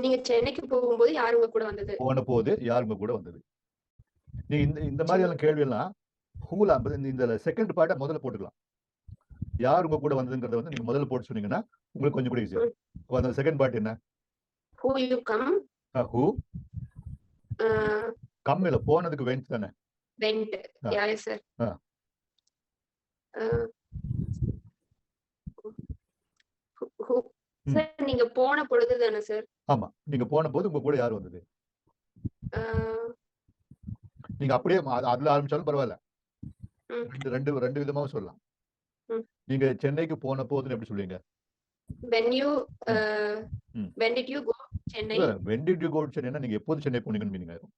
நீங்க சென்னைக்கு போகும்போது யார் உங்க கூட வந்தது? போனபோது யார் உங்க கூட வந்தது? நீங்க இந்த மாதிரி எல்லாம் கேள்வி எல்லாம் ஹூல இந்த செகண்ட் பார்ட்டை முதல்ல போட்டுக்கலாம். யார் உங்க கூட வந்ததுங்கிறத வந்து நீங்க முதல்ல போட்டு சொன்னீங்கன்னா உங்களுக்கு கொஞ்சம் கூட ஈஸியா. அந்த செகண்ட் பார்ட் என்ன? Who you come? Who come இல்ல, போனதுக்கு வெண்ட் தானே? Went. Yeah, yes sir. Who? Sir, நீங்க போன பொழுது தானே சார்? ஆமா, நீங்க போன போது உங்க கூட யார் வந்தது? நீங்க அப்படியே அதுல ஆரம்பிச்சாலும் பரவாயில்ல. ரெண்டு விதமாவும் சொல்லலாம். நீங்க சென்னைக்கு போன போதுன்னு எப்படி சொல்லுவீங்க? When did you go Chennai? When did you go to Chennai? நீங்க எப்போது சென்னை போனீங்கன்னு மீனிங் ஆயிரும்.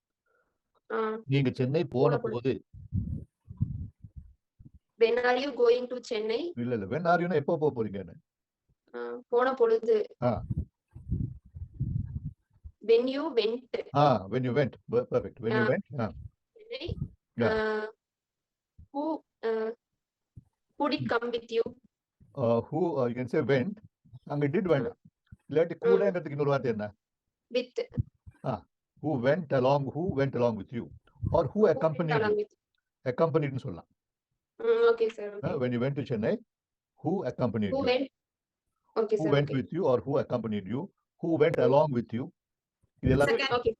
நீங்க சென்னை போன போது. When are you going to Chennai? இல்ல when are you னா எப்போ போறீங்கன்னு. போன பொழுது. When you went. When you went. Perfect. When you went. Chennai. Who did come with you? Who you can say went. அங்க did வேண்டாம். இல்லாட்டி கூடங்கிறதுக்கு இன்னொரு வார்த்தை என்ன? With. Who went along with you or who accompanied you? Accompanied னு சொல்லலாம். Okay sir. When you went to Chennai, who accompanied you? Who went? Okay sir. Who went with you or who accompanied you? Who went along with you? Okay.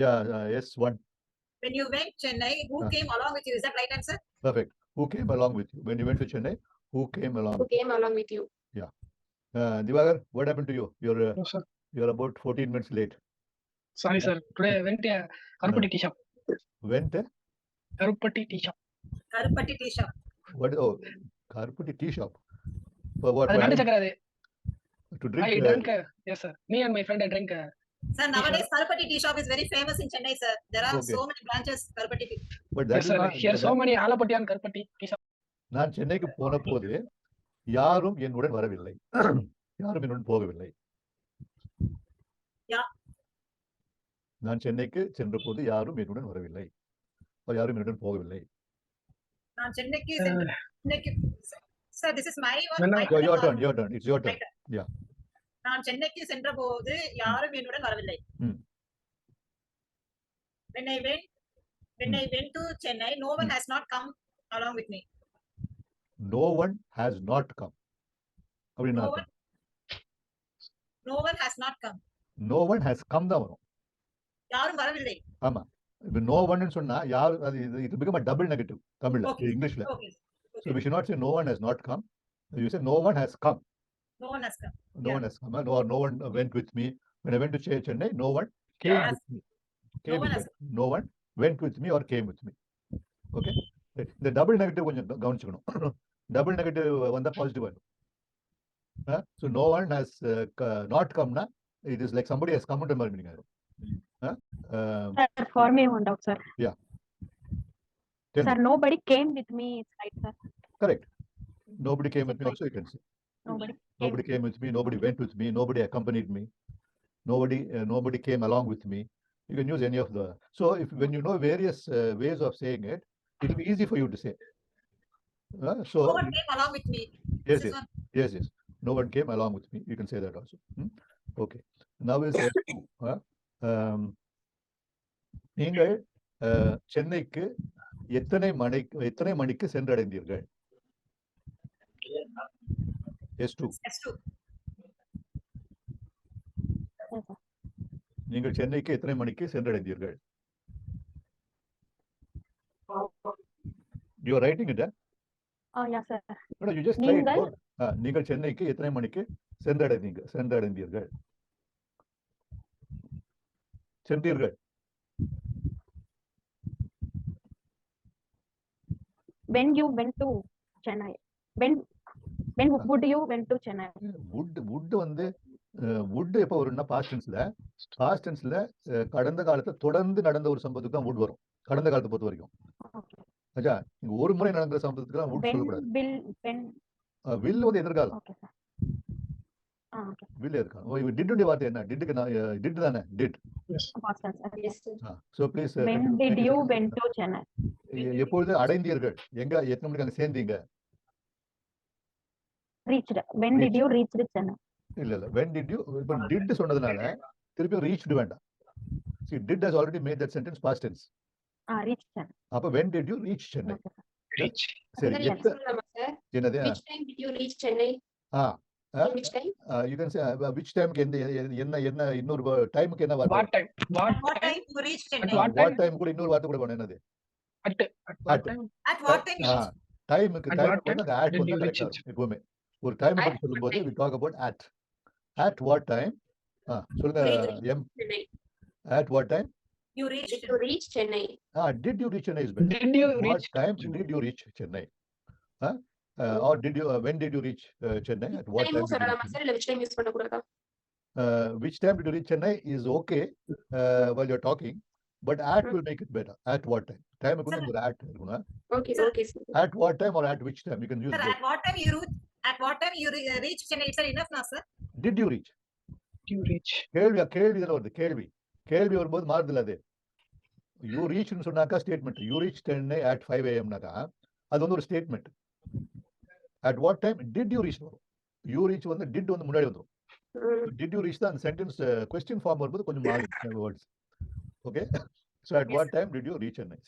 Yeah, yes, one. When you went Chennai, who came along with you? Is that right answer? Perfect. Who came along with you? When you went to Chennai, who came along? Who came along with you? Yeah. Divagar, what happened to you? You're about 14 minutes late. Sorry sir, today I went to Karupati tea shop. Went? Karupati tea shop. Karupati tea shop. What? Oh, Karupati tea shop. For what? To drink? I drank. Yes sir. Me and my friend I drank. Sir, nowadays Karupati tea shop is very famous in Chennai, sir. There are so many branches Karupati tea. But that yes sir. Here so many Alapatti and Karupati tea shop. நான் சென்னைக்கு போன போது யாரும் என்னுடன் வரவில்லை. யாரும் என்னுடன் போகவில்லை. நான் சென்னைக்கு சென்ற போது யாரும் என்னுடன் வரவில்லை. யாரும் என்னுடன் போகவில்லை. நான் சென்னைக்கு Sir, this is my one. Your turn. It's your turn. Yeah. நான் சென்னைக்கு சென்ற போது யாரும் என்னுடன் வரவில்லை. When I went to Chennai, no one has not come along with me. No one has not come. No one has not come. No one has come தான் வரும். யாரும் வரவில்லை. ஆமா. இப்போ no one ன்னு சொன்னா யார் அது it become a double negative தமிழ்ல இங்கிலீஷ்ல. So we should not say no one has not come. You say no one has come. No one has come. No one has come. No one went with me. When I went to Chennai, no one came with me. No one went with me or came with me. Okay? The double negative கொஞ்சம் கவனிச்சுக்கணும். Double negative வந்தா positive ஆகும். So no one has not come na, it is like somebody has come ன்ற மாதிரி meaning ஆகும். Sir, for me one doubt sir. Yeah. Sir, nobody came with me, right sir? Correct. Nobody came with me also you can say. Nobody came with me, nobody went with me, nobody accompanied me, nobody came along with me. You can use any of the. So when you know various ways of saying it, it will be easy for you to say. So no one came along with me. Yes. No one came along with me. You can say that also. Okay. Now is நீங்கள் சென்னைக்கு எத்தனை மணிக்கு சென்றடைந்தீர்கள்? S2. நீங்கள் சென்னைக்கு எத்தனை மணிக்கு சென்றடைந்தீர்கள்? You are writing it, huh? Yes sir. No, you just try it. நீங்கள் சென்னைக்கு எத்தனை மணிக்கு சென்றடைந்தீர்கள்? சென்றீர்கள். When you went to Chennai. When would you went to Chennai? would வந்து would எப்ப வரும்னா past tenseல கடந்த காலத்துல தொடர்ந்து நடந்த ஒரு சம்பவத்துக்கு தான் would வரும். கடந்த காலத்தை பொறுத்த வரைக்கும். அச்சா, இங்க ஒரு முறை நடந்த சம்பவத்துக்கு தான் would சொல்லக்கூடாது. will வந்து எதிர்காலம். Okay sir. Okay. will எதிர்காலம். ஓ, did உடைய வார்த்தை என்ன? didக்கு நான் did தானே? did. Yes. Yes sir. So please. When did you went to Chennai? எப்பொழுது அடைந்தீர்கள்? எங்க எத்தனை மணிக்கு அங்க சேர்ந்தீங்க? Reached. When did you reach Chennai? இல்ல when did you இப்ப did சொன்னதுனால திருப்பி reached வேண்டாம். See, did has already made that sentence past tense. reach Chennai. அப்ப when did you reach Chennai? Okay, sir. Reach. சரி, அதுதான் நீங்க சொல்லலாமா சார்? என்னது? Which time did you reach Chennai? In which time? You can say which time என்ன இன்னொரு டைமுக்கு என்ன வார்த்தை? What time? At what time you reached Chennai? what what time கூட இன்னொரு வார்த்தை கூட வேணும். என்னது? At what At. time? At what time you reached? டைமுக்கு At டைம் what வந்து அந்த time at did வந்து you கரெக்டா reach இருக்கும் எப்பவுமே. ஒரு டைம் At பத்தி what சொல்லும்போது time? we talk about at what time. சொல்லுங்க Did M. Chennai. At what time? You reached Did you reach Chennai? Did you reach Chennai is better. Did you What reach? time did you reach Chennai? Or did you when did you reach Chennai? At what Time time did you சொல்லலாமா reach sir? இல்ல which time use பண்ணக்கூடாதா? which time did you reach Chennai is okay while you're talking, but at will make it better. At what time? Time க்கு வந்து ஒரு at இருக்கணும். Okay, Sir. okay, sir. At what time or at which time? You can use Sir, both. at what time you reached Chennai? It's enough now, sir. Did you reach? Did you reach? கேள்வி தான வருது. கேள்வி வரும்போது மாறுதுல அது. You reached னு சொன்னாக்கா statement. You reached Chennai at 5 AM னாக்கா அது வந்து ஒரு statement. At what time did you reach? You reach வந்து did வந்து முன்னாடி வந்துரும். Did you reach தான் sentence question form வரும்போது கொஞ்சம் மாறும் words. Okay? So at Yes, what sir. time did you reach Chennai?